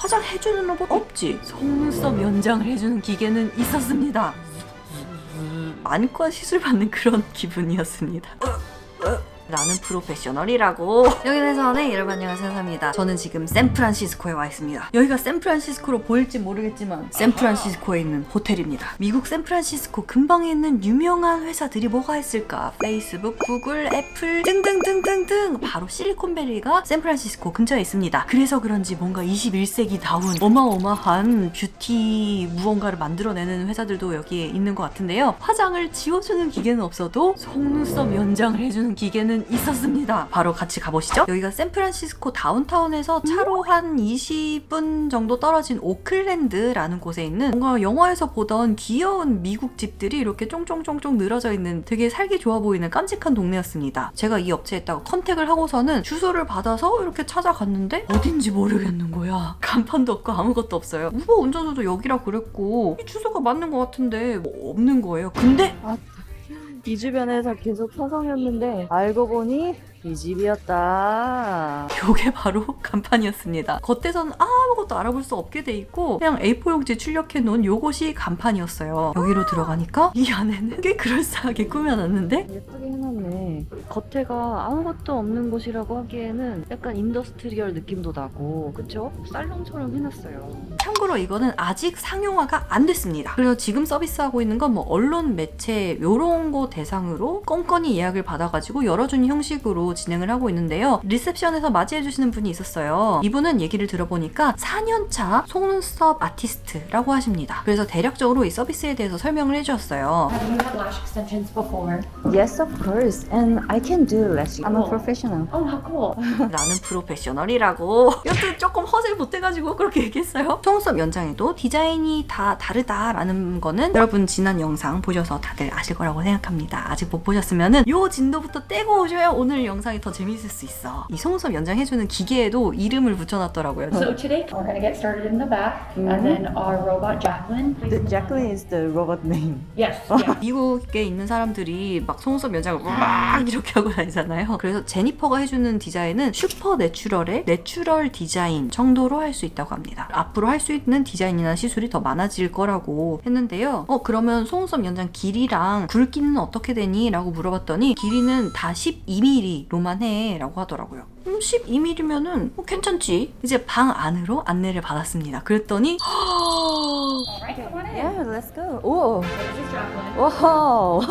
화장해주는 로봇 없지. 속눈썹 연장을 해주는 기계는 있었습니다. 안과 시술 받는 그런 기분이었습니다. 나는 프로페셔널이라고. 여기는 여러분 안녕하세요, 사입니다. 저는 지금 샌프란시스코에 와 있습니다. 여기가 샌프란시스코로 보일지 모르겠지만 샌프란시스코에 있는 호텔입니다. 미국 샌프란시스코 근방에 있는 유명한 회사들이 뭐가 있을까? 페이스북, 구글, 애플 등등등등등 바로 실리콘밸리가 샌프란시스코 근처에 있습니다. 그래서 그런지 뭔가 21세기다운 어마어마한 뷰티 무언가를 만들어내는 회사들도 여기에 있는 것 같은데요. 화장을 지워주는 기계는 없어도 속눈썹 연장을 해주는 기계는 있었습니다. 바로 같이 가보시죠. 여기가 샌프란시스코 다운타운에서 차로 한 20분 정도 떨어진 오클랜드라는 곳에 있는 뭔가 영화에서 보던 귀여운 미국 집들이 이렇게 쫑쫑쫑쫑 늘어져 있는 되게 살기 좋아 보이는 깜찍한 동네였습니다. 제가 이 업체에다가 컨택을 하고서는 주소를 받아서 이렇게 찾아갔는데 어딘지 모르겠는 거야. 간판도 없고 아무것도 없어요. 우버 운전수도 여기라 그랬고 이 주소가 맞는 것 같은데 뭐 없는 거예요. 근데 이 주변에서 계속 사성이었는데 알고 보니 이 집이었다. 요게 바로 간판이었습니다. 겉에서는 아무것도 알아볼 수 없게 돼 있고 그냥 A4 용지에 출력해 놓은 요것이 간판이었어요. 여기로 들어가니까 이 안에는 꽤 그럴싸하게 꾸며놨는데 예쁘게 해놨네. 겉에가 아무것도 없는 곳이라고 하기에는 약간 인더스트리얼 느낌도 나고, 그쵸? 살롱처럼 해놨어요. 참고로 이거는 아직 상용화가 안 됐습니다. 그래서 지금 서비스하고 있는 건 뭐 언론, 매체 요런 거 대상으로 건건이 예약을 받아가지고 열어주는 형식으로 진행을 하고 있는데요. 리셉션에서 맞이해주시는 분이 있었어요. 이분은 얘기를 들어보니까 4년차 속눈썹 아티스트라고 하십니다. 그래서 대략적으로 이 서비스에 대해서 설명을 해주었어요. Have you had lash extensions before? Yes, of course. And I can do lash. I'm a professional. Oh, how cool. 나는 프로페셔널이라고. 여튼 조금 허세 보태가지고 그렇게 얘기했어요. 속눈썹 연장에도 디자인이 다 다르다라는 거는 여러분 지난 영상 보셔서 다들 아실 거라고 생각합니다. 아직 못 보셨으면은 요 진도부터 떼고 오셔야 오늘 영상이 더 재밌을 수 있어. 이 속눈썹 연장해주는 기계에도 이름을 붙여놨더라고요. So today we're going to get started in the back, and then our robot Jacqueline. The Jacqueline is the robot name. Yes. Yeah. 미국에 있는 사람들이 막 속눈썹 연장을 막 이렇게 하고 다니잖아요. 그래서 제니퍼가 해주는 디자인은 슈퍼 내추럴의 내추럴 디자인 정도로 할 수 있다고 합니다. 앞으로 할 수 있는 디자인이나 시술이 더 많아질 거라고 했는데요. 그러면 속눈썹 연장 길이랑 굵기는 어떻게 되니? 라고 물어봤더니 길이는 다 12mm로만 해 라고 하더라고요. 12mm면은 괜찮지. 이제 방 안으로 안내를 받았습니다. 그랬더니 Alright, come on in. Yeah, let's go. Oh, This is Jacqueline. wow.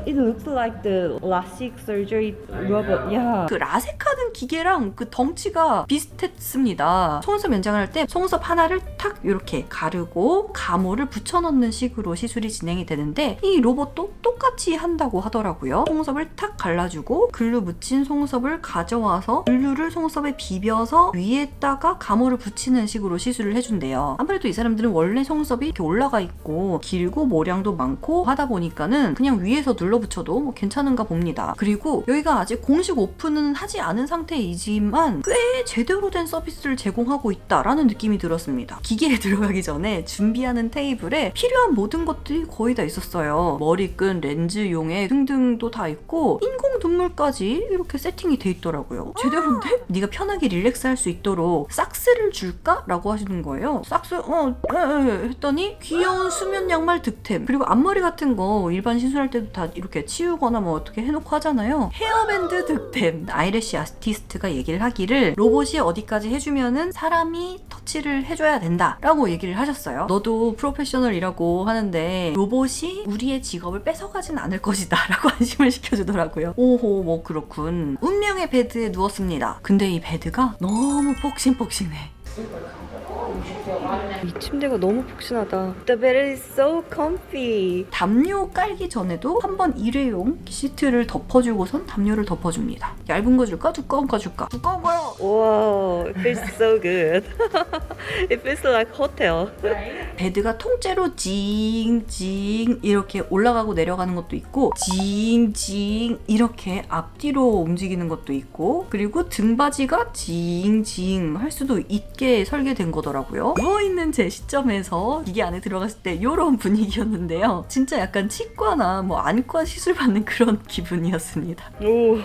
It looks like the LASIK surgery robot. Yeah. 그 라섹하는 기계랑 그 덩치가 비슷했습니다. 속눈썹 연장을 할 때 속눈썹 하나를 탁 이렇게 가르고 가모를 붙여넣는 식으로 시술이 진행이 되는데 이 로봇도 똑같이 한다고 하더라고요. 속눈썹을 탁 갈라주고 글루 묻힌 속눈썹을 가져와서 글루를 속눈썹에 비벼서 위에다가 가모를 붙이는 식으로 시술을 해준대요. 아무래도 이 사람들은 원래 속눈썹이 이렇게 올라가 있고 길고 모량도 많고 하다 보니까는 그냥 위에서 눌러붙여도 뭐 괜찮은가 봅니다. 그리고 여기가 아직 공식 오픈은 하지 않은 상태이지만 꽤 제대로 된 서비스를 제공하고 있다라는 느낌이 들었습니다. 기계에 들어가기 전에 준비하는 테이블에 필요한 모든 것들이 거의 다 있었어요. 머리끈, 렌즈용에 등등도 다 있고 인공 눈물까지 이렇게 세팅이 돼 있더라고요. 제대로인데? 네가 편하게 릴렉스할 수 있도록 삭스를 줄까? 라고 하시는 거예요. 삭스? 했더니 귀여운 수면 양말 득템, 그리고 앞머리 같은 거 일반 시술할 때도 다 이렇게 치우거나 뭐 어떻게 해놓고 하잖아요. 헤어밴드 득템. 아이래쉬 아티스트가 얘기를 하기를 로봇이 어디까지 해주면은 사람이 터치를 해줘야 된다 라고 얘기를 하셨어요. 너도 프로페셔널이라고 하는데 로봇이 우리의 직업을 뺏어가진 않을 것이다 라고 안심을 시켜주더라고요. 오호, 뭐 그렇군. 운명의 베드에 누웠습니다. 근데 이 베드가 너무 폭신폭신해. 이 침대가 너무 폭신하다. The bed is so comfy. 담요 깔기 전에도 한번 일회용 시트를 덮어주고선 담요를 덮어줍니다. 얇은 거 줄까? 두꺼운 거 줄까? 두꺼운 거요! Wow, it feels so good. It feels like hotel. 베드가 통째로 징징 이렇게 올라가고 내려가는 것도 있고 징징 이렇게 앞뒤로 움직이는 것도 있고 그리고 등받이가 징징 할 수도 있게 설계된 거더라고요. 누워있는 제 시점에서 기계 안에 들어갔을 때 이런 분위기였는데요. 진짜 약간 치과나 뭐 안과 시술 받는 그런 기분이었습니다. 오.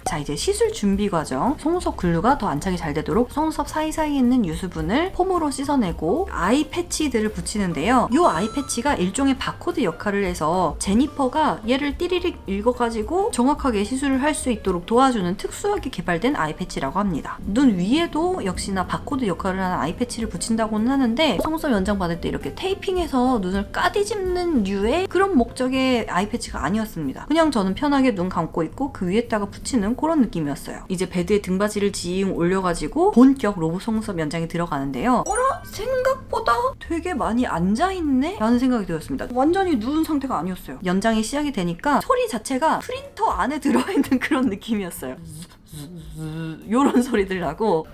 자, 이제 시술 준비 과정. 속눈썹 글루가 더 안착이 잘 되도록 속눈썹 사이사이에 있는 유수분을 폼으로 씻어내고 아이 패치들을 붙이는데요. 이 아이 패치가 일종의 바코드 역할을 해서 제니퍼가 얘를 띠리릭 읽어가지고 정확하게 시술을 할 수 있도록 도와주는 특수하게 개발된 아이 패치라고 합니다. 눈 위에도 역시나 바코드 역할을 하는 아이 패치를 붙인다고는 하는데 속눈썹 연장 받을 때 이렇게 테이핑해서 눈을 까디집는 류의 그런 목적의 아이 패치가 아니었습니다. 그냥 저는 편하게 눈 감고 있고 그 위에다가 붙이는 그런 느낌이었어요. 이제 베드에 등받이를 지잉 올려가지고 본격 로봇 속눈썹 연장이 들어가는데요. 어라? 생각보다 되게 많이 앉아있네? 라는 생각이 들었습니다. 완전히 누운 상태가 아니었어요. 연장이 시작이 되니까 소리 자체가 프린터 안에 들어있는 그런 느낌이었어요. 요런 소리들 나고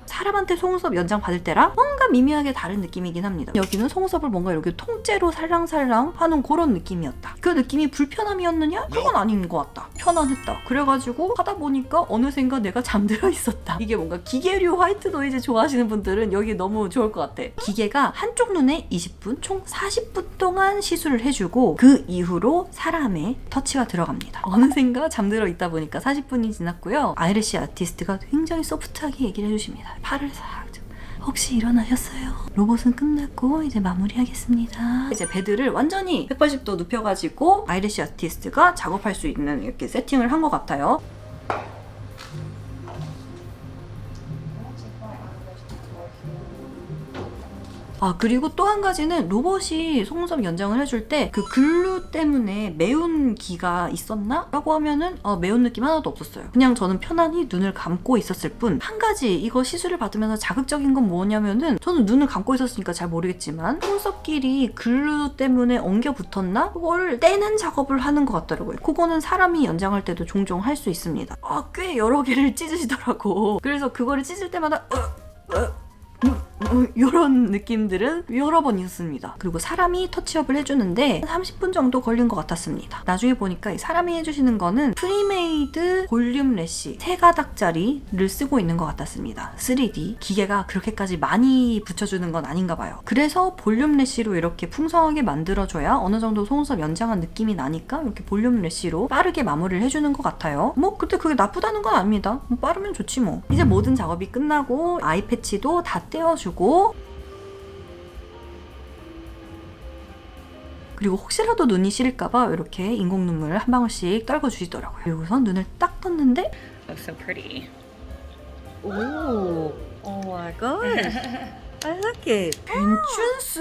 사람한테 속눈썹 연장 받을 때랑 뭔가 미묘하게 다른 느낌이긴 합니다. 여기는 속눈썹을 뭔가 이렇게 통째로 살랑살랑 하는 그런 느낌이었다. 그 느낌이 불편함이었느냐? 그건 아닌 것 같다. 편안했다. 그래가지고 하다 보니까 어느샌가 내가 잠들어 있었다. 이게 뭔가 기계류 화이트 노이즈 좋아하시는 분들은 여기 너무 좋을 것 같아. 기계가 한쪽 눈에 20분, 총 40분 동안 시술을 해주고 그 이후로 사람의 터치가 들어갑니다. 어느샌가 잠들어 있다 보니까 40분이 지났고요. 아이래쉬 아티스트가 굉장히 소프트하게 얘기를 해주십니다. 팔을 싹 혹시 일어나셨어요? 로봇은 끝났고 이제 마무리하겠습니다. 이제 베드를 완전히 180도 눕혀가지고 아이래쉬 아티스트가 작업할 수 있는 이렇게 세팅을 한 것 같아요. 아, 그리고 또 한 가지는 로봇이 속눈썹 연장을 해줄 때 그 글루 때문에 매운 기가 있었나? 라고 하면은 매운 느낌 하나도 없었어요. 그냥 저는 편안히 눈을 감고 있었을 뿐. 한 가지 이거 시술을 받으면서 자극적인 건 뭐냐면은 저는 눈을 감고 있었으니까 잘 모르겠지만 속눈썹끼리 글루 때문에 엉겨 붙었나? 그거를 떼는 작업을 하는 것 같더라고요. 그거는 사람이 연장할 때도 종종 할 수 있습니다. 꽤 여러 개를 찢으시더라고. 그래서 그거를 찢을 때마다 이런 느낌들은 여러 번 있었습니다. 그리고 사람이 터치업을 해주는데 30분 정도 걸린 것 같았습니다. 나중에 보니까 이 사람이 해주시는 거는 프리메이드 볼륨 래쉬 3가닥짜리를 쓰고 있는 것 같았습니다. 3D 기계가 그렇게까지 많이 붙여주는 건 아닌가 봐요. 그래서 볼륨 래쉬로 이렇게 풍성하게 만들어줘야 어느 정도 속눈썹 연장한 느낌이 나니까 이렇게 볼륨 래쉬로 빠르게 마무리를 해주는 것 같아요. 뭐 그때 그게 나쁘다는 건 아닙니다. 뭐 빠르면 좋지 뭐. 이제 모든 작업이 끝나고 아이 패치도 다 떼어주고 그리고 혹시라도 눈이 시릴까봐 이렇게 인공 눈물을 한 방울씩 떨궈주시더라고요. 그리고선 눈을 딱 떴는데 Oh, so pretty. 오, 오 마이 갓. I like it. 괜춘스?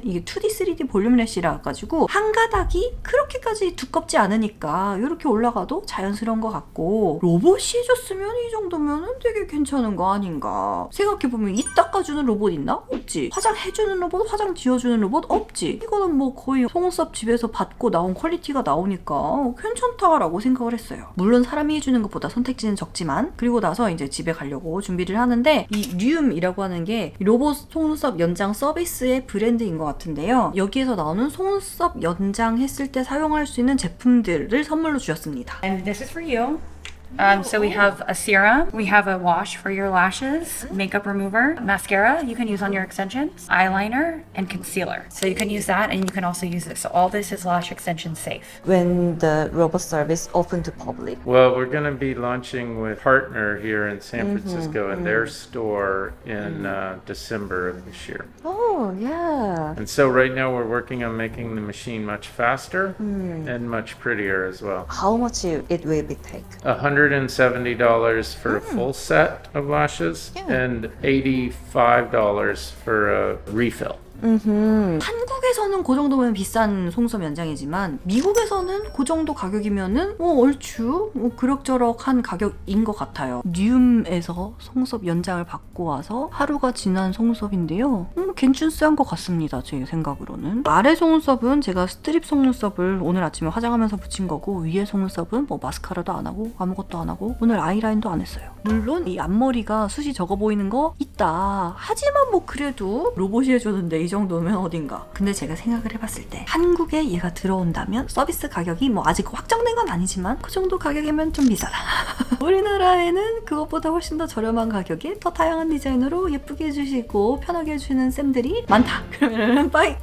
이게 2D, 3D 볼륨 래쉬라 가지고 한 가닥이 그렇게까지 두껍지 않으니까 이렇게 올라가도 자연스러운 것 같고 로봇이 해줬으면 이 정도면 되게 괜찮은 거 아닌가. 생각해보면 이 닦아주는 로봇 있나? 없지. 화장해주는 로봇, 화장 지워주는 로봇? 없지. 이거는 뭐 거의 속눈썹 집에서 받고 나온 퀄리티가 나오니까 괜찮다라고 생각을 했어요. 물론 사람이 해주는 것보다 선택지는 적지만 그리고 나서 이제 집에 가려고 준비를 하는데 이 륨이라고 하는 게 로봇 속눈썹 연장 서비스의 브랜드인 것 같은데요. 여기에서 나오는 속눈썹 연장했을 때 사용할 수 있는 제품들을 선물로 주셨습니다. And this is for you. So we have a serum, we have a wash for your lashes, makeup remover, mascara you can use on your extensions, eyeliner, and concealer. So you can use that and you can also use this. So all this is lash extension safe. When the robot service open to public? Well, we're going to be launching with Partner here in San Francisco in their store in December of this year. Oh, yeah. And so right now we're working on making the machine much faster and much prettier as well. How much it will be take? $170 for a full set of lashes and $85 for a refill. 한국에서는 그 정도면 비싼 속눈썹 연장이지만 미국에서는 그 정도 가격이면은 얼추 그럭저럭한 가격인 것 같아요. 뉴움에서 속눈썹 연장을 받고 와서 하루가 지난 속눈썹인데요. 괜춘스한 것 같습니다. 제 생각으로는. 아래 속눈썹은 제가 스트립 속눈썹을 오늘 아침에 화장하면서 붙인 거고, 위에 속눈썹은 뭐 마스카라도 안 하고 아무것도 안 하고 오늘 아이라인도 안 했어요. 물론 이 앞머리가 숱이 적어 보이는 거 있다. 하지만 뭐 그래도 로봇이 해주는데 이 정도면 어딘가. 근데 제가 생각을 해봤을 때 한국에 얘가 들어온다면 서비스 가격이 뭐 아직 확정된 건 아니지만 그 정도 가격이면 좀 비싸다. 우리나라에는 그것보다 훨씬 더 저렴한 가격에 더 다양한 디자인으로 예쁘게 해주시고 편하게 해주시는 쌤들이 많다. 그러면은 빠이!